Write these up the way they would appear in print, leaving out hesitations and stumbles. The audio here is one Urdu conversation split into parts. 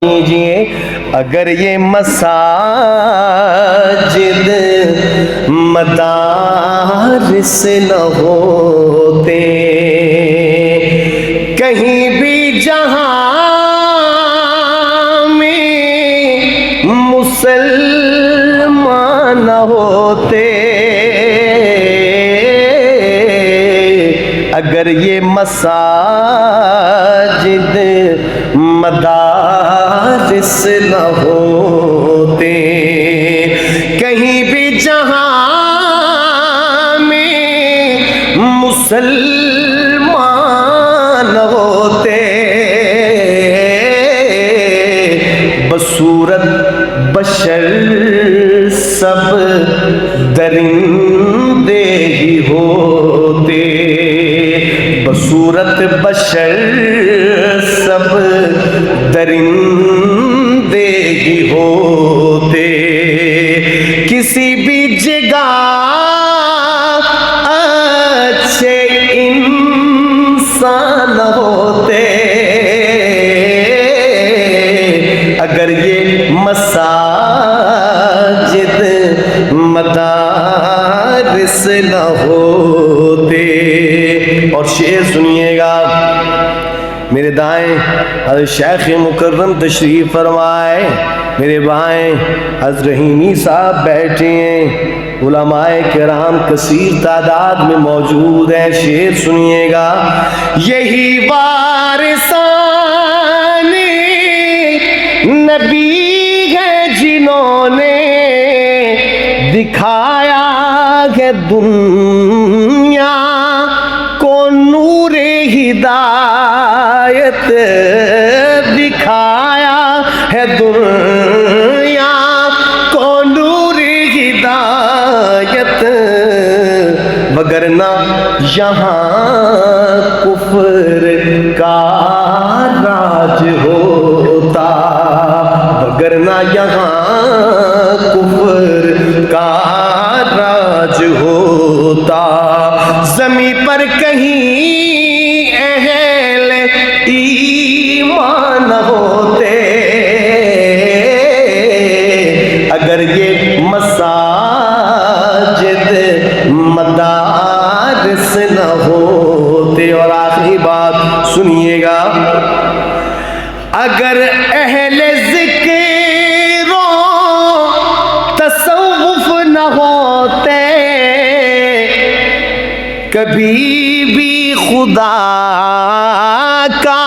کیجئے اگر یہ مساجد مدارس نہ ہوتے کہیں بھی جہاں میں مسلمان نہ ہوتے اگر یہ مساجد مدارس نہ ہوتے کہیں بھی جہاں میں مسلمان ہوتے بصورت بشر سب درندے ہی ہوتے بصورت بشر سب درندے ہی ہوتے کسی بھی جگہ اچھے انسان ہوتے اگر یہ مساجد مدارس نہ ہوتے۔ اور شعر سنیے گا، میرے دائیں حضرت شیخ مکرم تشریف فرمائے، میرے بائیں حضرت رحیمی صاحب بیٹھے ہیں، علماء کرام کثیر تعداد میں موجود ہیں۔ شعر سنیے گا، یہی وارثان نبی ہیں جنہوں نے دکھایا ہے دنیا کو نور ہدایت دکھایا ہے دنیا کو نور ہدایت وگرنہ یہاں کفر کا راج ہوتا وگرنہ یہاں کفر کا راج ہوتا زمین پر کہیں اہل ایمان ہوتے اگر یہ مساجد مدارس نہ ہوتے۔ اور آخری بات سنیے گا، اگر اہل ذکر و تصوف نہ ہوتے کبھی بھی خدا کا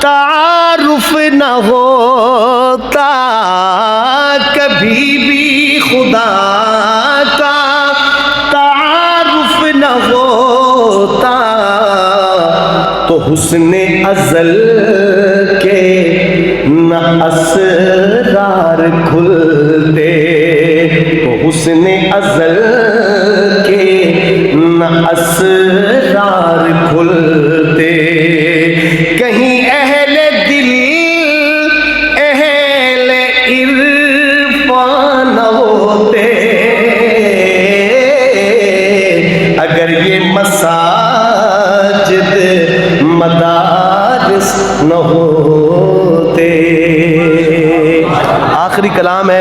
تعارف نہ ہوتا کبھی بھی خدا کا تعارف نہ ہوتا تو حسن ازل کے نہ اسرار کھلتے تو حسن ازل کے نہ اسرار کھلتے کہیں اہل دل اہل عرفان نہ ہوتے اگر یہ مساجد مدارس نہ ہوتے۔ آخری کلام ہے